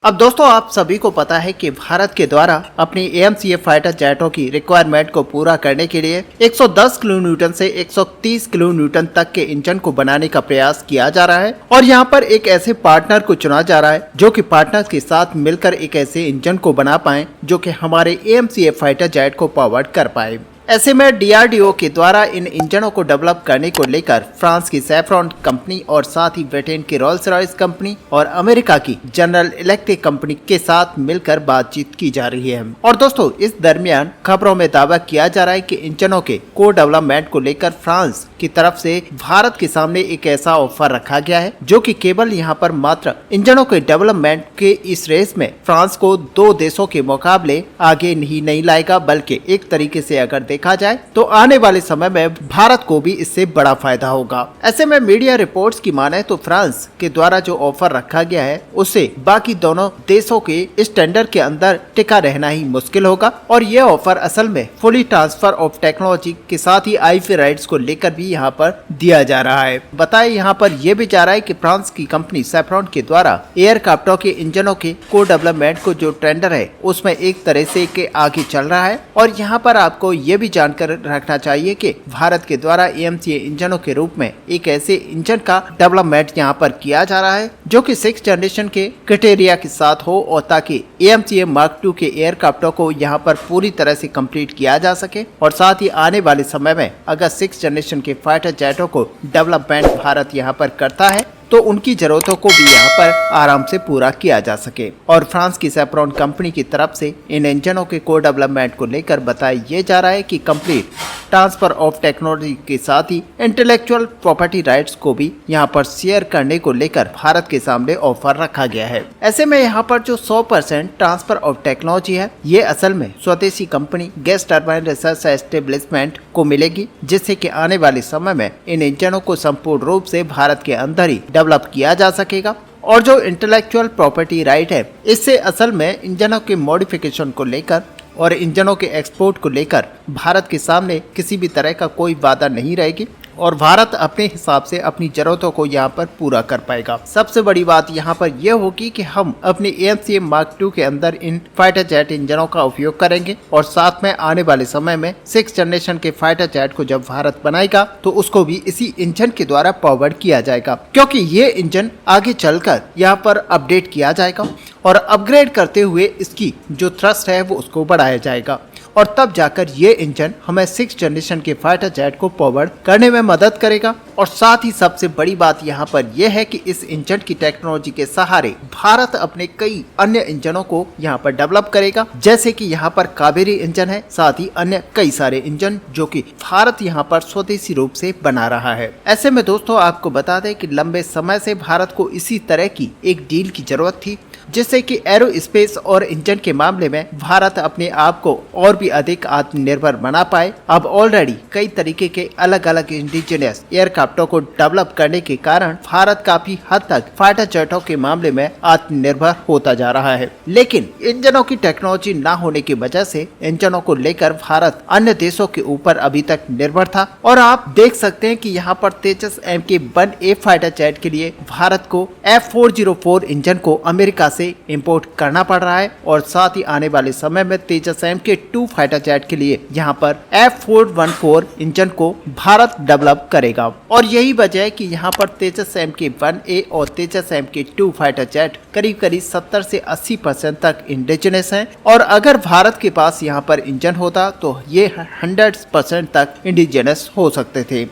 अब दोस्तों आप सभी को पता है कि भारत के द्वारा अपनी AMCA फाइटर जेटों की रिक्वायरमेंट को पूरा करने के लिए 110 किलो न्यूटन से 130 किलो न्यूटन तक के इंजन को बनाने का प्रयास किया जा रहा है और यहाँ पर एक ऐसे पार्टनर को चुना जा रहा है जो कि पार्टनर के साथ मिलकर एक ऐसे इंजन को बना पाए जो कि हमारे AMCA फाइटर जेट को पावर्ड कर पाए। ऐसे में DRDO के द्वारा इन इंजनों को डेवलप करने को लेकर फ्रांस की सैफ्रॉन कंपनी और साथ ही ब्रिटेन की रॉल्स रॉयस कंपनी और अमेरिका की जनरल इलेक्ट्रिक कंपनी के साथ मिलकर बातचीत की जा रही है। और दोस्तों इस दरमियान खबरों में दावा किया जा रहा है कि इंजनों के को डेवलपमेंट को लेकर फ्रांस की तरफ से भारत के सामने एक ऐसा ऑफर रखा गया है जो कि केवल यहाँ पर मात्र इंजनों के डेवलपमेंट के इस रेस में फ्रांस को दो देशों के मुकाबले आगे नहीं लाएगा, बल्कि एक तरीके से अगर देखा जाए तो आने वाले समय में भारत को भी इससे बड़ा फायदा होगा। ऐसे में मीडिया रिपोर्ट्स की माने तो फ्रांस के द्वारा जो ऑफर रखा गया है उससे बाकी दोनों देशों के इस टेंडर के अंदर टिका रहना ही मुश्किल होगा और यह ऑफर असल में फुली ट्रांसफर ऑफ टेक्नोलॉजी के साथ ही IP राइट्स को लेकर भी यहाँ पर दिया जा रहा है। बताए यहाँ पर यह भी जा रहा है कि फ्रांस की कंपनी सैफ्रॉन के द्वारा एयरक्राफ्टों के इंजनों के को डेवलपमेंट को जो टेंडर है उसमें एक तरह से के आगे चल रहा है। और यहाँ पर आपको ये भी जानकर रखना चाहिए कि भारत के द्वारा AMCA इंजनों के रूप में एक ऐसे इंजन का डेवलपमेंट यहाँ पर किया जा रहा है जो कि 6th जनरेशन के क्राइटेरिया के साथ हो और ताकि AMCA Mark II के एयरक्राफ्टों को यहाँ पर पूरी तरह से कंप्लीट किया जा सके और साथ ही आने वाले समय में अगर 6th जनरेशन के फाइटर जेटों को डेवलपमेंट भारत यहाँ पर करता है तो उनकी जरूरतों को भी यहाँ पर आराम से पूरा किया जा सके। और फ्रांस की सैफ्रॉन कंपनी की तरफ से इन इंजनों के को डेवलपमेंट को लेकर बताया ये जा रहा है कि कंप्लीट ट्रांसफर ऑफ टेक्नोलॉजी के साथ ही इंटेलेक्चुअल प्रॉपर्टी राइट्स को भी यहाँ पर शेयर करने को लेकर भारत के सामने ऑफर रखा गया है। ऐसे में यहाँ पर जो 100% ट्रांसफर ऑफ टेक्नोलॉजी है ये असल में स्वदेशी company gas turbine research establishment को मिलेगी, जिससे कि आने वाले समय में इन इंजनों को संपूर्ण रूप से भारत के अंदर ही डेवलप किया जा सकेगा। और जो इंटेलेक्चुअल प्रॉपर्टी राइट है इससे असल में इंजनों के मॉडिफिकेशन को लेकर और इंजनों के एक्सपोर्ट को लेकर भारत के सामने किसी भी तरह का कोई वादा नहीं रहेगी और भारत अपने हिसाब से अपनी जरूरतों को यहाँ पर पूरा कर पाएगा। सबसे बड़ी बात यहाँ पर यह होगी कि हम अपने AMCA Mark II के अंदर इन फाइटर जेट इंजनों का उपयोग करेंगे और साथ में आने वाले समय में 6th जनरेशन के फाइटर जेट को जब भारत बनाएगा तो उसको भी इसी इंजन के द्वारा पावर्ड किया जाएगा, क्योंकि ये इंजन आगे चलकर यहाँ पर अपडेट किया जाएगा और अपग्रेड करते हुए इसकी जो थ्रस्ट है वो उसको बढ़ाया जाएगा और तब जाकर ये इंजन हमें 6th जनरेशन के फाइटर जेट को पावर्ड करने में मदद करेगा। और साथ ही सबसे बड़ी बात यहाँ पर यह है कि इस इंजन की टेक्नोलॉजी के सहारे भारत अपने कई अन्य इंजनों को यहाँ पर डेवलप करेगा, जैसे कि यहाँ पर कावेरी इंजन है, साथ ही अन्य कई सारे इंजन जो कि भारत यहाँ पर स्वदेशी रूप से बना रहा है। ऐसे में दोस्तों आपको बता दें कि लंबे समय से भारत को इसी तरह की एक डील की जरूरत थी जिससे कि एरोस्पेस और इंजन के मामले में भारत अपने आप को और भी अधिक आत्मनिर्भर बना पाए। अब ऑलरेडी कई तरीके के अलग अलग इंडिजिनियस एयरक्राफ्टों को डेवलप करने के कारण भारत काफी हद तक फाइटर जेटों के मामले में आत्मनिर्भर होता जा रहा है, लेकिन इंजनों की टेक्नोलॉजी न होने की वजह से इंजनों को लेकर भारत अन्य देशों के ऊपर अभी तक निर्भर था। और आप देख सकते हैं कि यहाँ पर तेजस MK-1A फाइटर जेट के लिए भारत को F404 इंजन को अमेरिका से इंपोर्ट करना पड़ रहा है और साथ ही आने वाले समय में तेजस MK-2 फाइटर जेट के लिए यहां पर F414 इंजन को भारत डेवलप करेगा। और यही वजह है कि यहां पर तेजस MK-1A और तेजस MK-2 फाइटर जेट करीब 70 से 80% तक इंडिजिनस हैं और अगर भारत के पास यहां पर इंजन होता तो ये 100% तक इंडिजिनस हो सकते थे।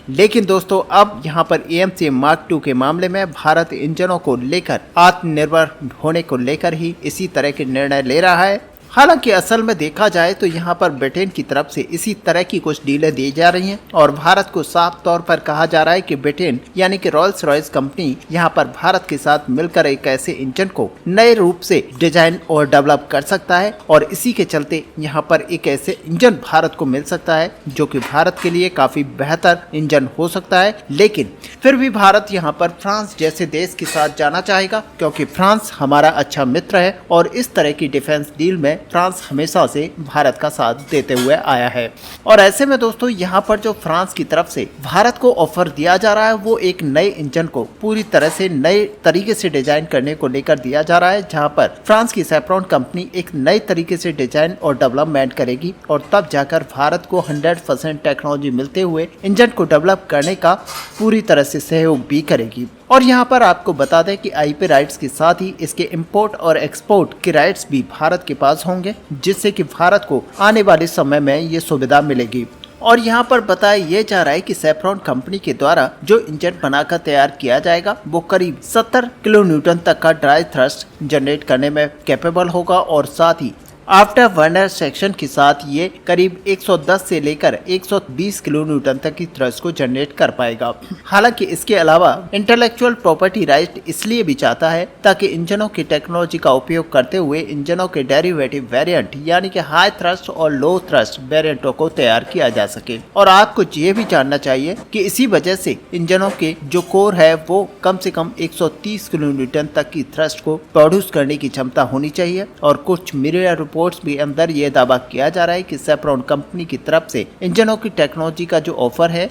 लेकिन दोस्तों अब यहाँ पर AMCA Mark II के मामले में भारत इंजनों को लेकर आत्मनिर्भर होने को लेकर ही इसी तरह के निर्णय ले रहा है। हालांकि असल में देखा जाए तो यहाँ पर ब्रिटेन की तरफ से इसी तरह की कुछ डीलें दी जा रही हैं और भारत को साफ तौर पर कहा जा रहा है कि ब्रिटेन यानी कि रॉल्स रॉयस कंपनी यहाँ पर भारत के साथ मिलकर एक ऐसे इंजन को नए रूप से डिजाइन और डेवलप कर सकता है और इसी के चलते यहाँ पर एक ऐसे इंजन भारत को मिल सकता है जो कि भारत के लिए काफी बेहतर इंजन हो सकता है। लेकिन फिर भी भारत यहाँ पर फ्रांस जैसे देश के साथ जाना चाहेगा, क्योंकि फ्रांस हमारा अच्छा मित्र है और इस तरह की डिफेंस डील में फ्रांस हमेशा से भारत का साथ देते हुए आया है। और ऐसे में दोस्तों यहाँ पर जो फ्रांस की तरफ से भारत को ऑफर दिया जा रहा है वो एक नए इंजन को पूरी तरह से नए तरीके से डिजाइन करने को लेकर दिया जा रहा है, जहाँ पर फ्रांस की सैफ्रॉन कंपनी एक नए तरीके से डिजाइन और डेवलपमेंट करेगी और तब जाकर भारत को 100% टेक्नोलॉजी मिलते हुए इंजन को डेवलप करने का पूरी तरह से सहयोग भी करेगी। और यहाँ पर आपको बता दें कि आईपी राइट्स के साथ ही इसके इंपोर्ट और एक्सपोर्ट के राइट्स भी भारत के पास होंगे, जिससे कि भारत को आने वाले समय में ये सुविधा मिलेगी। और यहाँ पर बताया ये जा रहा है कि सैफ्रॉन कंपनी के द्वारा जो इंजन बनाकर तैयार किया जाएगा वो करीब 70 किलो न्यूटन तक का ड्राई थ्रस्ट जनरेट करने में कैपेबल होगा और साथ ही आफ्टर बर्नर सेक्शन के साथ ये करीब 110 से लेकर 120 किलो न्यूटन तक की थ्रस्ट को जनरेट कर पाएगा। हालांकि इसके अलावा इंटेलेक्चुअल प्रॉपर्टी राइट इसलिए भी चाहता है ताकि इंजनों की टेक्नोलॉजी का उपयोग करते हुए इंजनों के डेरिवेटिव वेरिएंट यानी कि हाई थ्रस्ट और लो थ्रस्ट वेरिएंटों को तैयार किया जा सके। और आपको ये भी जानना चाहिए कि इसी वजह से इंजनों के जो कोर है वो कम से कम 130 किलो न्यूटन तक की थ्रस्ट को प्रोड्यूस करने की क्षमता होनी चाहिए। और कुछ मीडिया रिपोर्ट्स भी अंदर ये दावा किया जा रहा है कि सैफ्रॉन कंपनी की तरफ से इंजनों की टेक्नोलॉजी का जो ऑफर है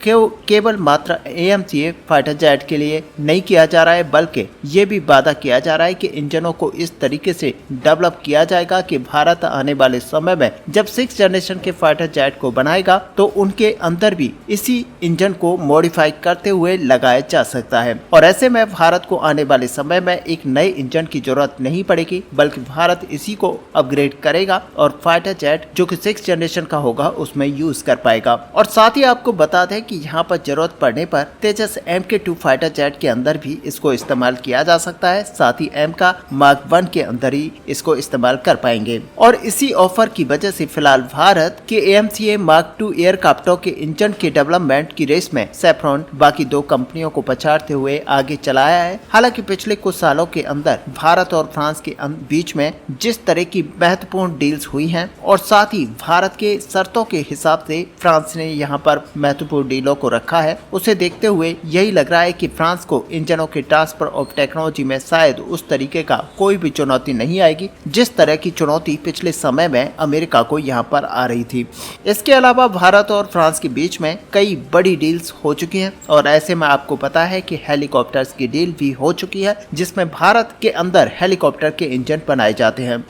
केवल मात्र AMCA फाइटर जेट के लिए नहीं किया जा रहा है, बल्कि ये भी वादा किया जा रहा है कि इंजनों को इस तरीके से डेवलप किया जाएगा कि भारत आने वाले समय में जब 6th जनरेशन के फाइटर जेट को बनाएगा तो उनके अंदर भी इसी इंजन को मॉडिफाई करते हुए लगाया जा सकता है। और ऐसे में भारत को आने वाले समय में एक नए इंजन की जरूरत नहीं पड़ेगी, बल्कि भारत इसी को अपग्रेड करेगा और फाइटर जेट जो कि 6th जनरेशन का होगा उसमें यूज कर पाएगा। और साथ ही आपको बता दें कि यहाँ पर जरूरत पड़ने पर तेजस MK2 फाइटर जेट के अंदर भी इसको इस्तेमाल किया जा सकता है, साथ ही MK Mark 1 के अंदर ही इसको इस्तेमाल कर पाएंगे। और इसी ऑफर की वजह से फिलहाल भारत के AMCA Mark 2 एयरक्राफ्टों के इंजन के डेवलपमेंट की रेस में सैफ्रॉन बाकी दो कंपनियों को पछाड़ते हुए आगे चलाया है। हालांकि पिछले कुछ सालों के अंदर भारत और फ्रांस के बीच में जिस तरह की महत्वपूर्ण डील्स हुई हैं और साथ ही भारत के शर्तों के हिसाब से फ्रांस ने यहाँ पर महत्वपूर्ण डीलों को रखा है, उसे देखते हुए यही लग रहा है कि फ्रांस को इंजनों के ट्रांसफर ऑफ टेक्नोलॉजी में शायद उस तरीके का कोई भी चुनौती नहीं आएगी जिस तरह की चुनौती पिछले समय में अमेरिका को यहाँ पर आ रही थी। इसके अलावा भारत और फ्रांस के बीच में कई बड़ी डील्स हो चुकी हैं और ऐसे में आपको पता है कि हेलीकॉप्टर्स की डील भी हो चुकी है जिसमें भारत के अंदर हेलीकॉप्टर के इंजन बनाए जाते हैं।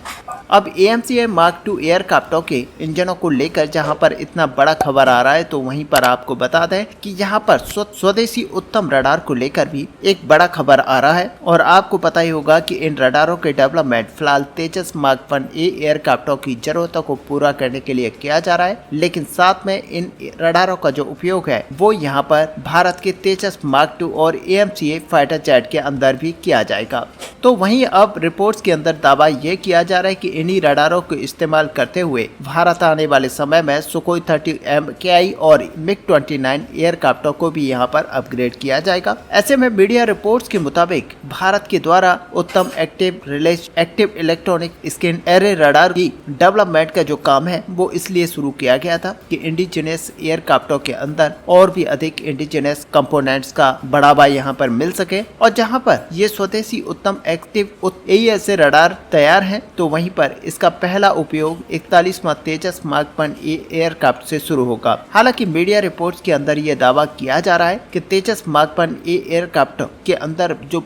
अब AMCA Mark 2 एयरक्राफ्टों के इंजनों को लेकर जहां पर इतना बड़ा खबर आ रहा है तो वहीं पर आपको बता दें कि यहां पर स्वदेशी उत्तम रडार को लेकर भी एक बड़ा खबर आ रहा है। और आपको पता ही होगा कि इन रडारों के डेवलपमेंट फिलहाल तेजस Mark 1A एयरक्राफ्टों की जरूरतों को पूरा करने के लिए किया जा रहा है, लेकिन साथ में इन रडारों का जो उपयोग है वो यहाँ पर भारत के तेजस Mark 2 और AMCA फाइटर जेट के अंदर भी किया जाएगा। तो वहीं अब रिपोर्ट्स के अंदर दावा ये किया जा रहा है कि इन्हीं रडारों को इस्तेमाल करते हुए भारत आने वाले समय में सुखोई 30 MKI और MiG-29 एयरक्राफ्टों को भी यहां पर अपग्रेड किया जाएगा। ऐसे में मीडिया रिपोर्ट्स के मुताबिक भारत के द्वारा उत्तम active electronic scan array radar की डेवलपमेंट का जो काम है वो इसलिए शुरू किया गया था कि इंडिजिनस एयरक्राफ्टों के अंदर और भी अधिक इंडिजिनस कंपोनेंट्स का बढ़ावा यहाँ पर मिल सके। और जहाँ पर ये स्वदेशी उत्तम एक्टिव AESA रडार तैयार है तो वहीं पर इसका पहला उपयोग 41वां तेजस Mark 1A एयरक्राफ्ट से शुरू होगा। हालांकि मीडिया रिपोर्ट्स के अंदर यह दावा किया जा रहा है कि तेजस Mark 1A एयरक्राफ्ट के अंदर जो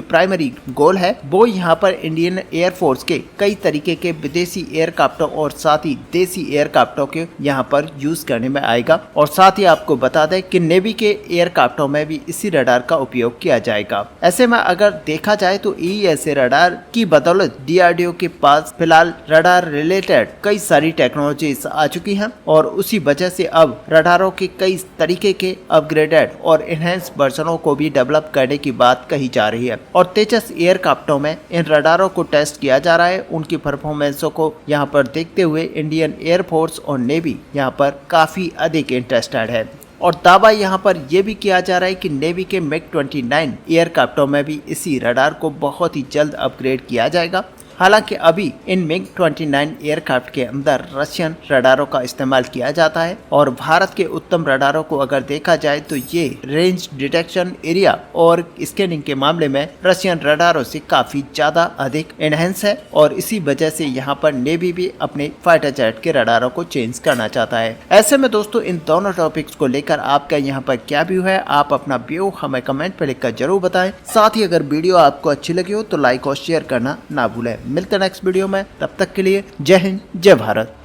प्राइमरी गोल है वो यहाँ पर इंडियन एयरफोर्स के कई तरीके के विदेशी एयरक्राफ्टों और साथ ही देसी एयरक्राफ्टों के यहाँ पर यूज करने में आएगा। और साथ ही आपको बता दें कि नेवी के एयरक्राफ्टों में भी इसी रडार का उपयोग किया जाएगा। ऐसे में अगर देखा जाए तो AESA रडार की बदौलत DRDO के पास फिलहाल रडार रिलेटेड कई सारी टेक्नोलॉजीज आ चुकी हैं और उसी वजह से अब रडारों के कई तरीके के अपग्रेडेड और एनहेंस वर्जनों को भी डेवलप करने की बात कही जा रही है। और तेजस एयरक्राफ्टों में इन रडारों को टेस्ट किया जा रहा है। उनकी परफॉर्मेंसों को यहाँ पर देखते हुए इंडियन एयरफोर्स और नेवी यहाँ पर काफी अधिक इंटरेस्टेड है। और दावा यहाँ पर यह भी किया जा रहा है कि नेवी के MiG-29 एयरक्राफ्टों में भी इसी रडार को बहुत ही जल्द अपग्रेड किया जाएगा। हालांकि अभी इन मिग 29 एयरक्राफ्ट के अंदर रशियन रडारों का इस्तेमाल किया जाता है और भारत के उत्तम रडारों को अगर देखा जाए तो ये रेंज डिटेक्शन, एरिया और स्कैनिंग के मामले में रशियन रडारों से काफी ज्यादा अधिक एनहेंस है और इसी वजह से यहाँ पर नेवी भी अपने फाइटर जेट के रडारों को चेंज करना चाहता है। ऐसे में दोस्तों इन दोनों टॉपिक्स को लेकर आपका यहाँ पर क्या व्यू है, आप अपना व्यू हमें कमेंट पर लिखकर जरूर बताएं। साथ ही अगर वीडियो आपको अच्छी लगी हो तो लाइक और शेयर करना ना भूलें। मिलते हैं नेक्स्ट वीडियो में, तब तक के लिए जय हिंद, जय भारत।